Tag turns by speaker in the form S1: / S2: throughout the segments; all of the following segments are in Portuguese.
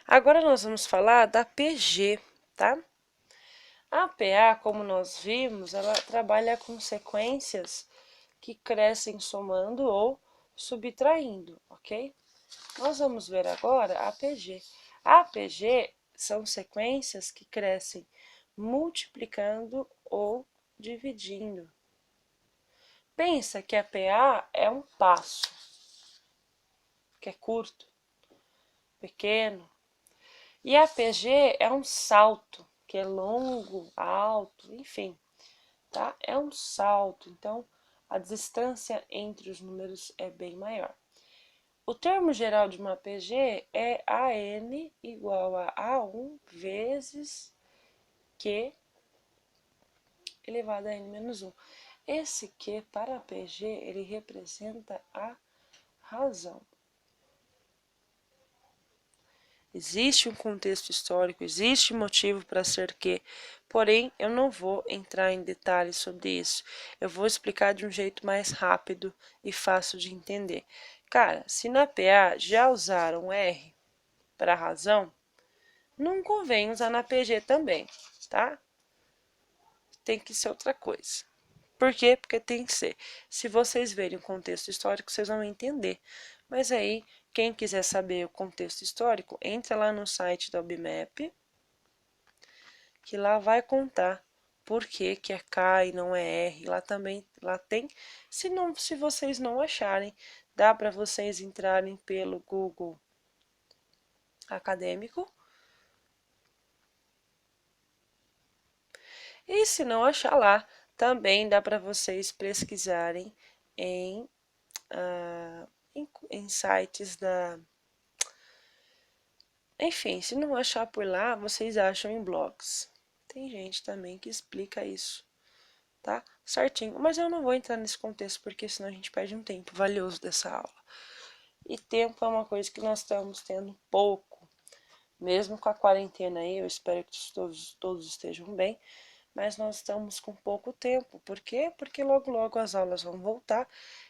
S1: Agora nós vamos falar da PG, tá? A PA, como nós vimos, ela trabalha com sequências que crescem somando ou subtraindo, ok? Nós vamos ver agora a PG. A PG são sequências que crescem multiplicando ou dividindo. Pensa que a PA é um passo, que é curto, pequeno, e a PG é um salto, que é longo, alto, enfim, tá? É um salto, então a distância entre os números é bem maior. O termo geral de uma PG é AN igual a A1 vezes Q elevado a N menos 1. Esse Q para a PG, ele representa a razão. Existe um contexto histórico, existe motivo para ser Q, porém eu não vou entrar em detalhes sobre isso. Eu vou explicar de um jeito mais rápido e fácil de entender. Cara, se na PA já usaram R para razão, não convém usar na PG também, tá? Tem que ser outra coisa. Por quê? Porque tem que ser. Se vocês verem o contexto histórico, vocês vão entender. Mas aí, quem quiser saber o contexto histórico, entra lá no site da OBMAP, que lá vai contar por que é K e não é R. Lá também, lá tem. Se vocês não acharem, dá para vocês entrarem pelo Google Acadêmico. E se não achar lá, também dá para vocês pesquisarem em, em sites da... Enfim, se não achar por lá, vocês acham em blogs. Tem gente também que explica isso, tá? Certinho. Mas eu não vou entrar nesse contexto, porque senão a gente perde um tempo valioso dessa aula. E tempo é uma coisa que nós estamos tendo pouco. Mesmo com a quarentena aí, eu espero que todos estejam bem. Mas nós estamos com pouco tempo. Por quê? Porque logo logo as aulas vão voltar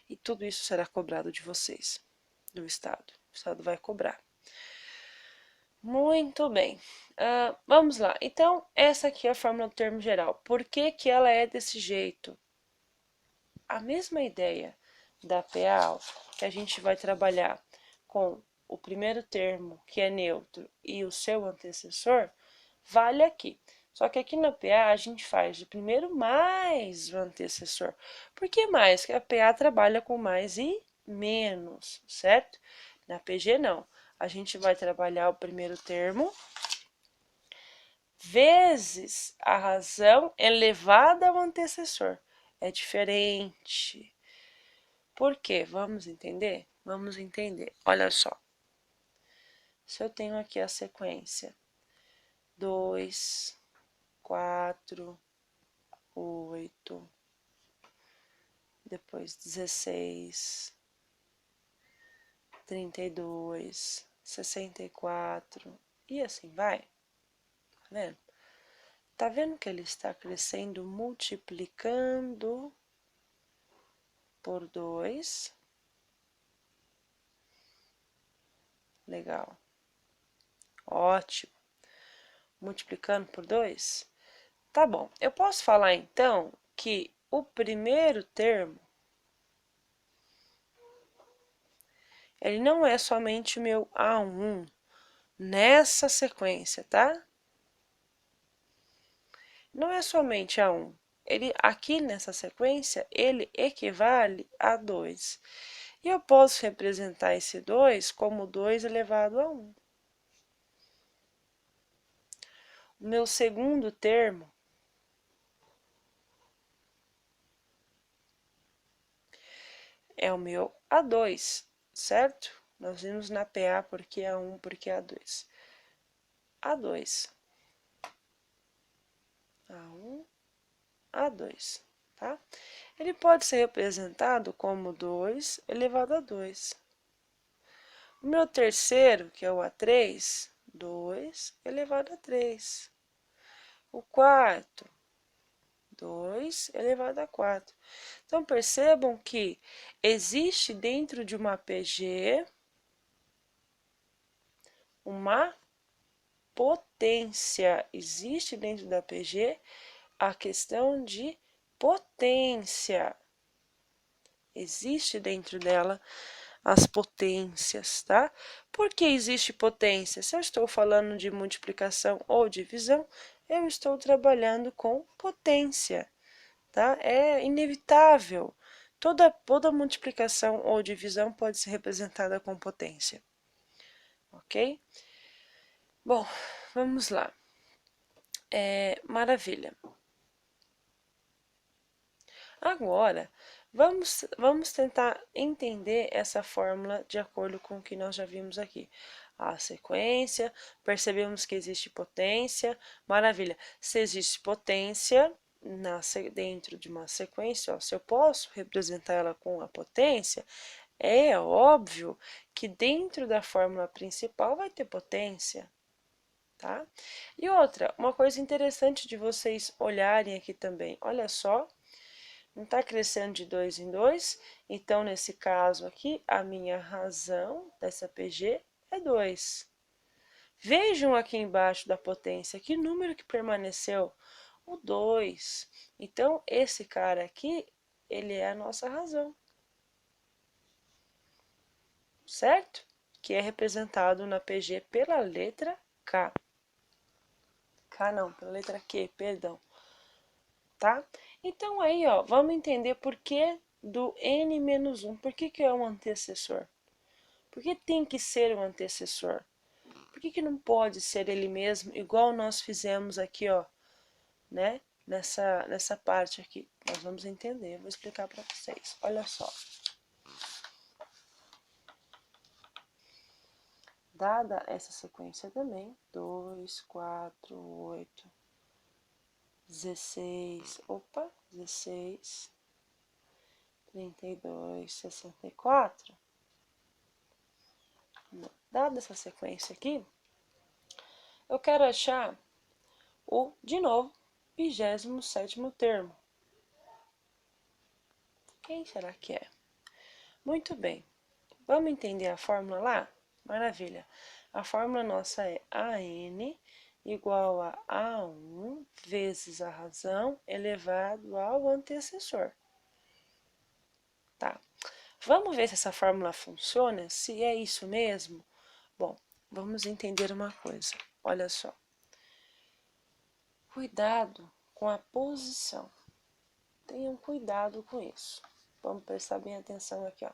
S1: e tudo isso será cobrado de vocês, do Estado. O Estado vai cobrar. Muito bem. Vamos lá. Então, essa aqui é a fórmula do termo geral. Por que que ela é desse jeito? A mesma ideia da PA, que a gente vai trabalhar com o primeiro termo, que é neutro, e o seu antecessor, vale aqui. Só que aqui na PA a gente faz de primeiro mais o antecessor. Por que mais? Porque a PA trabalha com mais e menos, certo? Na PG não. A gente vai trabalhar o primeiro termo vezes a razão elevada ao antecessor. É diferente. Por quê? Vamos entender? Vamos entender. Olha só. Se eu tenho aqui a sequência 2, 4, 8, depois 16, 32, 64 e assim vai. Tá vendo? Tá vendo que ele está crescendo multiplicando por 2? Legal. Ótimo. Multiplicando por 2? Tá bom. Eu posso falar então que o primeiro termo ele não é somente o meu A1 nessa sequência, tá? Não é somente A1. Ele, aqui nessa sequência, ele equivale a 2. E eu posso representar esse 2 como 2 elevado a 1. O meu segundo termo é o meu A2, certo? Nós vimos na PA porque A1, porque A2. A2. A1, A2, tá? Ele pode ser representado como 2 elevado a 2. O meu terceiro, que é o A3, 2 elevado a 3. O quarto, 2 elevado a 4. Então, percebam que existe dentro de uma PG uma potência. Existe dentro da PG a questão de potência. Existe dentro dela as potências, tá? Por que existe potência? Se eu estou falando de multiplicação ou divisão, eu estou trabalhando com potência, tá? É inevitável. Toda multiplicação ou divisão pode ser representada com potência, ok? Bom, vamos lá. Maravilha. Agora, vamos tentar entender essa fórmula de acordo com o que nós já vimos aqui. A sequência, percebemos que existe potência, maravilha. Se existe potência dentro de uma sequência, ó, se eu posso representar ela com a potência, é óbvio que dentro da fórmula principal vai ter potência, tá? E outra, uma coisa interessante de vocês olharem aqui também, olha só, não está crescendo de 2 em 2, então nesse caso aqui, a minha razão dessa PG é 2. Vejam aqui embaixo da potência, que número que permaneceu? O 2. Então, esse cara aqui, ele é a nossa razão, certo? Que é representado na PG pela letra K. K não, pela letra Q, perdão. Tá? Então aí, ó, vamos entender por que do n-1. Por que é um antecessor? Por que tem que ser um antecessor? Por que não pode ser ele mesmo, igual nós fizemos aqui, ó, né? Nessa parte aqui. Nós vamos entender, vou explicar para vocês. Olha só. Dada essa sequência também, 2, 4, 8, 16, 16, 32, 64. Dada essa sequência aqui, eu quero achar de novo, 27º termo. Quem será que é? Muito bem. Vamos entender a fórmula lá? Maravilha. A fórmula nossa é AN igual a A1 vezes a razão elevado ao antecessor. Tá. Vamos ver se essa fórmula funciona, se é isso mesmo? Bom, vamos entender uma coisa. Olha só. Cuidado com a posição. Tenham cuidado com isso. Vamos prestar bem atenção aqui, ó.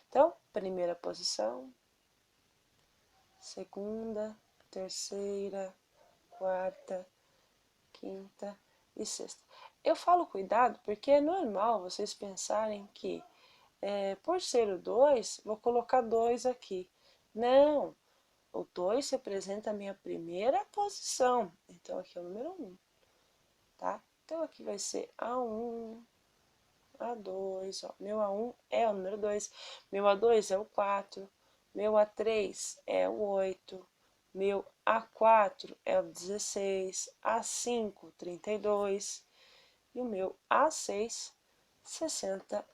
S1: Então, primeira posição, segunda, terceira, quarta, quinta e sexta. Eu falo cuidado porque é normal vocês pensarem que, por ser o 2, vou colocar 2 aqui. Não, o 2 representa a minha primeira posição. Então, aqui é o número 1, tá? Então, aqui vai ser A1, A2, ó. Meu A1 é o número 2, meu A2 é o 4, meu A3 é o 8, meu A4 é o 16, A5, 32 e o meu A6, 64.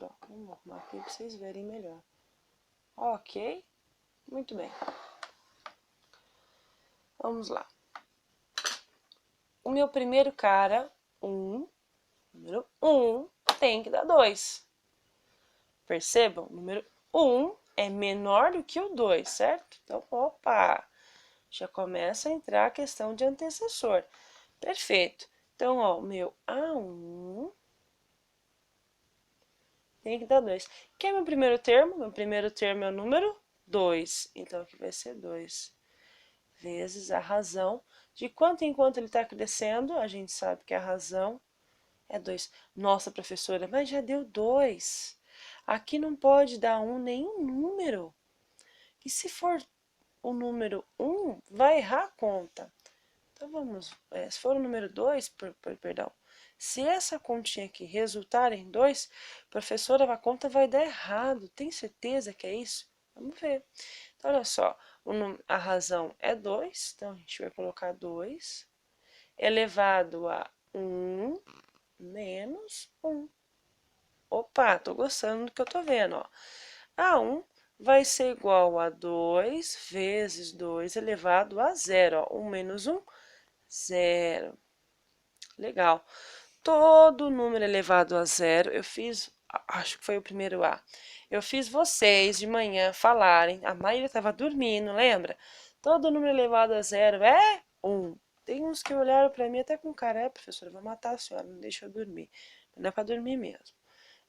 S1: Ó. Vou arrumar aqui para vocês verem melhor. Ok? Muito bem. Vamos lá. O meu primeiro cara, número 1, tem que dar 2. Percebam, o número 1 é menor do que o 2, certo? Então, opa, já começa a entrar a questão de antecessor. Perfeito. Então, ó, o meu A1 tem que dar 2. Que é meu primeiro termo? Meu primeiro termo é o número 2. Então, aqui vai ser 2 vezes a razão. De quanto em quanto ele está crescendo, a gente sabe que a razão é 2. Nossa, professora, mas já deu 2. Aqui não pode dar 1 nenhum número. E se for o número 1, vai errar a conta. Então, vamos, se for o número 2, perdão, se essa continha aqui resultar em 2, professora, a conta vai dar errado. Tem certeza que é isso? Vamos ver. Então, olha só, a razão é 2, então a gente vai colocar 2 elevado a 1 menos 1. Opa, tô gostando do que eu tô vendo, ó. A1 vai ser igual a 2 vezes 2 elevado a zero. Ó. 1 menos 1, 0. Legal. Todo número elevado a zero, eu fiz, acho que foi o primeiro A. Eu fiz vocês de manhã falarem, a maioria estava dormindo, lembra? Todo número elevado a zero é 1. Tem uns que olharam para mim até com cara, professora, vou matar a senhora, não deixa eu dormir. Não é para dormir mesmo.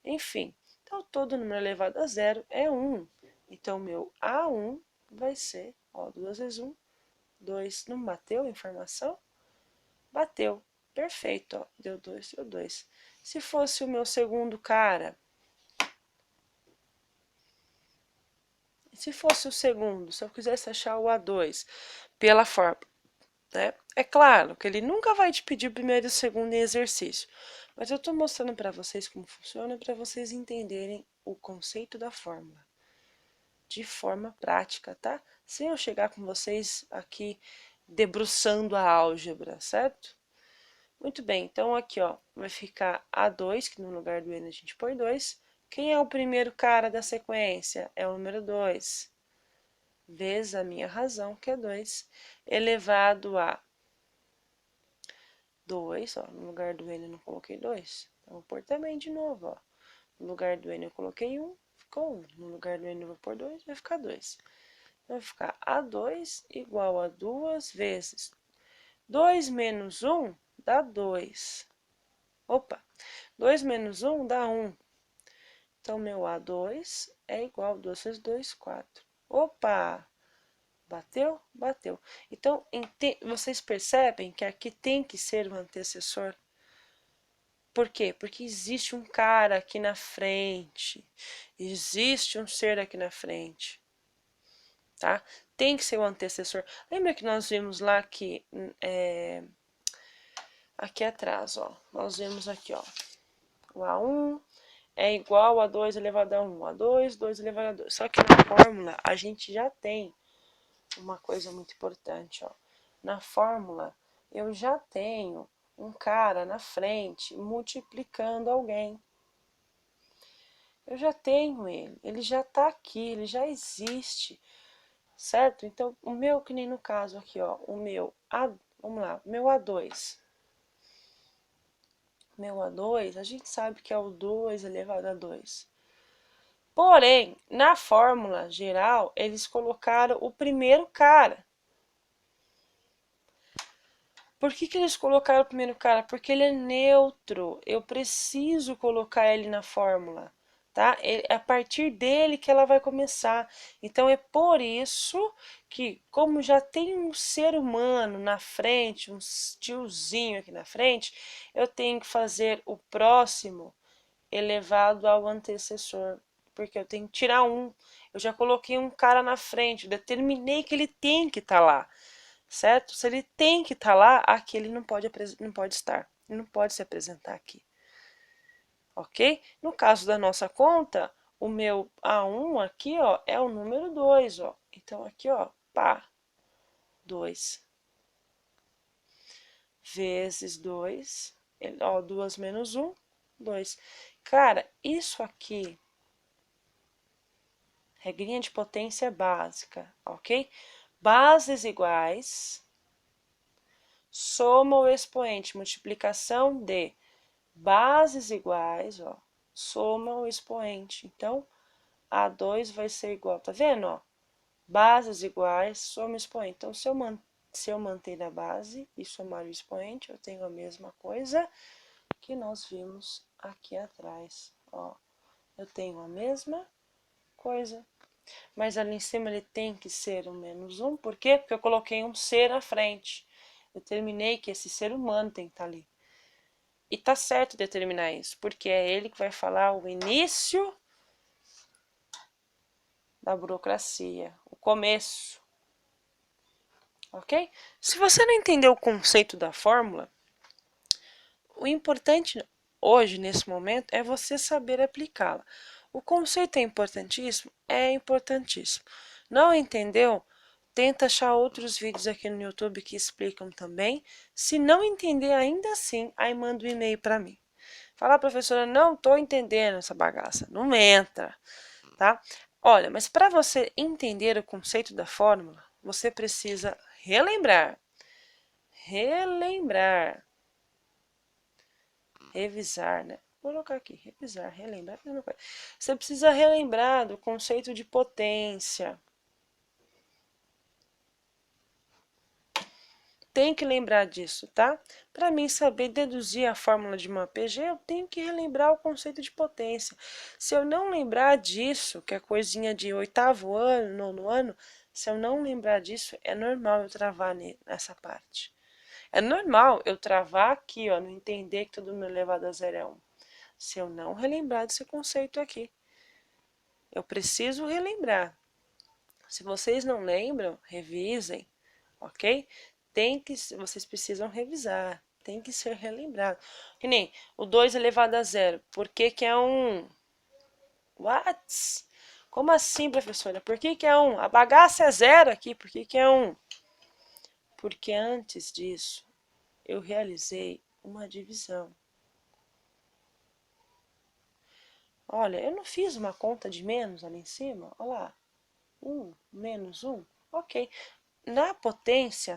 S1: Enfim, então todo número elevado a zero é 1. Então, meu A1 vai ser, ó, 2 vezes 1, 2. Não bateu a informação? Bateu. Perfeito, ó. Deu 2, deu 2. Se fosse o meu segundo cara, se fosse o segundo, se eu quisesse achar o A2 pela forma, né? É claro que ele nunca vai te pedir o primeiro e o segundo em exercício, mas eu estou mostrando para vocês como funciona para vocês entenderem o conceito da fórmula de forma prática, tá? Sem eu chegar com vocês aqui debruçando a álgebra, certo? Muito bem, então aqui ó, vai ficar A2, que no lugar do N a gente põe 2. Quem é o primeiro cara da sequência? É o número 2. Vezes a minha razão, que é 2, elevado a 2, ó, no lugar do N eu não coloquei 2. Então, vou pôr também de novo, ó. No lugar do N eu coloquei 1, ficou 1. No lugar do N eu vou pôr 2, vai ficar 2. Vai ficar A2 igual a 2 vezes 2 menos 1 dá 2. Opa, 2 menos 1 dá 1. Então, meu A2 é igual a 2 vezes 2, 4. Opa! Bateu? Bateu. Então, vocês percebem que aqui tem que ser o antecessor? Por quê? Porque existe um cara aqui na frente. Existe um ser aqui na frente. Tá? Tem que ser o antecessor. Lembra que nós vimos lá que... aqui atrás, ó. Nós vimos aqui, ó. O A1 é igual a 2 elevado a 1. A2, 2 elevado a 2. Só que na fórmula a gente já tem uma coisa muito importante, ó. Na fórmula eu já tenho um cara na frente multiplicando alguém. Eu já tenho ele já está aqui, ele já existe, certo? Então, o meu, que nem no caso aqui, ó, o meu, vamos lá, meu A2. Meu A2, a gente sabe que é o 2 elevado a 2. Porém, na fórmula geral, eles colocaram o primeiro cara. Por que eles colocaram o primeiro cara? Porque ele é neutro. Eu preciso colocar ele na fórmula, tá? É a partir dele que ela vai começar. Então é por isso que, como já tem um ser humano na frente, um tiozinho aqui na frente, eu tenho que fazer o próximo elevado ao antecessor. Porque eu tenho que tirar um. Eu já coloquei um cara na frente, determinei que ele tem que estar lá. Certo? Se ele tem que estar lá, aqui ele não pode estar. Ele não pode se apresentar aqui. Ok? No caso da nossa conta, o meu A1 aqui, ó, é o número 2, ó. Então, aqui, ó, pá, 2. Vezes 2, ó, 2 menos 1, 2. Cara, isso aqui, regrinha de potência básica, ok? Bases iguais, soma o expoente, multiplicação de bases iguais, ó, soma o expoente. Então, A2 vai ser igual, tá vendo, ó? Bases iguais, soma o expoente. Então, se eu manter a base e somar o expoente, eu tenho a mesma coisa que nós vimos aqui atrás, ó. Eu tenho a mesma coisa. Mas ali em cima ele tem que ser o menos 1, por quê? Porque eu coloquei um ser à frente. Eu determinei que esse ser humano tem que estar ali. E tá certo determinar isso, porque é ele que vai falar o início da burocracia, o começo. Ok? Se você não entendeu o conceito da fórmula, o importante hoje, nesse momento, é você saber aplicá-la. O conceito é importantíssimo? É importantíssimo. Não entendeu? Tenta achar outros vídeos aqui no YouTube que explicam também. Se não entender ainda assim, aí manda um e-mail para mim. Fala, professora, não estou entendendo essa bagaça. Não entra, tá? Olha, mas para você entender o conceito da fórmula, você precisa relembrar, revisar, né? Vou colocar aqui, revisar, relembrar, mesma coisa. Você precisa relembrar do conceito de potência. Tem que lembrar disso, tá? Para mim saber deduzir a fórmula de uma PG, eu tenho que relembrar o conceito de potência. Se eu não lembrar disso, que é coisinha de 8º ano, 9º ano, se eu não lembrar disso, é normal eu travar nessa parte. É normal eu travar aqui, ó, não entender que todo número elevado a zero é 1. Se eu não relembrar desse conceito aqui. Eu preciso relembrar. Se vocês não lembram, revisem, ok? Vocês precisam revisar, tem que ser relembrado. Que nem o 2 elevado a zero, por que que é 1? What? Como assim, professora? Por que que é 1? A bagaça é zero aqui, por que que é 1? Porque antes disso, eu realizei uma divisão. Olha, eu não fiz uma conta de menos ali em cima? Olha lá. 1 menos 1. Ok. Na potência,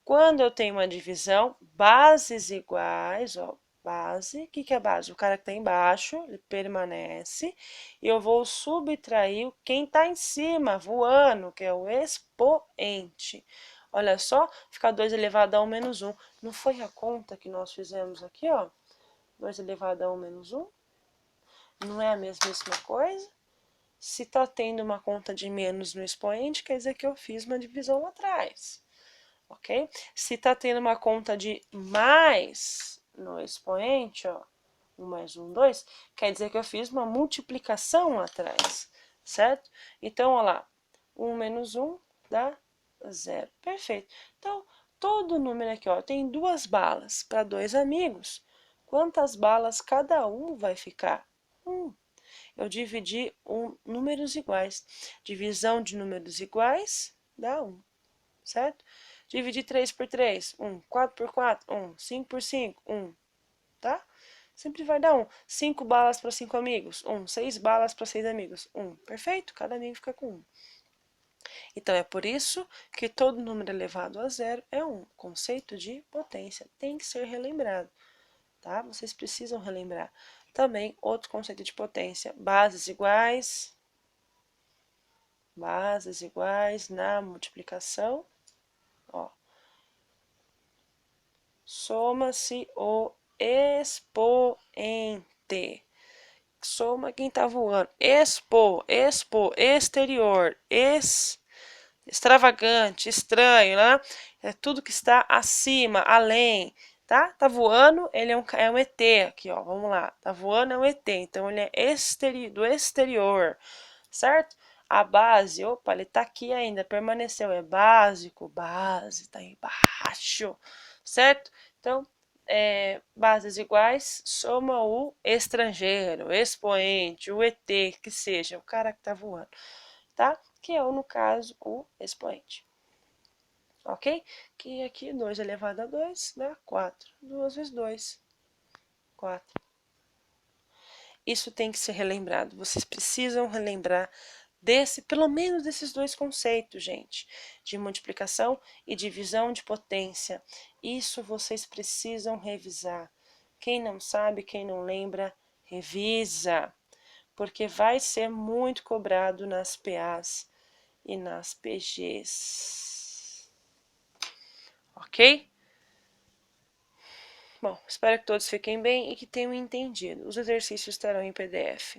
S1: quando eu tenho uma divisão, bases iguais, ó, base, o que é base? O cara que está embaixo, ele permanece, e eu vou subtrair quem está em cima, voando, que é o expoente. Olha só, fica 2 elevado a 1 menos 1. Não foi a conta que nós fizemos aqui, ó? 2 elevado a 1 menos 1? Não é a mesmíssima coisa? Se está tendo uma conta de menos no expoente, quer dizer que eu fiz uma divisão lá atrás, ok? Se está tendo uma conta de mais no expoente, ó, 1 mais 1, 2, quer dizer que eu fiz uma multiplicação lá atrás, certo? Então, olha lá, 1 menos 1 dá 0. Perfeito. Então, todo número aqui, ó, tem 2 balas para 2 amigos. Quantas balas cada um vai ficar? 1. Eu dividi números iguais. Divisão de números iguais dá 1, certo? Dividir 3 por 3, 1. 4 por 4, 1. 5 por 5, 1. Tá? Sempre vai dar 1. 5 balas para 5 amigos, 1. 6 balas para 6 amigos, 1. Perfeito? Cada amigo fica com 1. Então, é por isso que todo número elevado a zero é 1. Conceito de potência tem que ser relembrado, tá? Vocês precisam relembrar. Também, outro conceito de potência, bases iguais na multiplicação, ó, soma-se o expoente. Soma quem tá voando. Exterior, extravagante, estranho, né? É tudo que está acima, além, tá? Tá voando, ele é um ET aqui, ó, vamos lá. Tá voando é um ET, então ele é do exterior, certo? A base, opa, ele tá aqui ainda, permaneceu, é básico, base, tá embaixo, certo? Então, bases iguais, soma o estrangeiro, expoente, o ET, que seja, o cara que tá voando, tá? Que é, no caso, o expoente. Ok? Que aqui 2 elevado a 2 dá 4. 2 vezes 2, 4. Isso tem que ser relembrado. Vocês precisam relembrar pelo menos desses 2 conceitos, gente, de multiplicação e divisão de potência. Isso vocês precisam revisar. Quem não sabe, quem não lembra, revisa, porque vai ser muito cobrado nas PAs e nas PGs. Ok? Bom, espero que todos fiquem bem e que tenham entendido. Os exercícios estarão em PDF.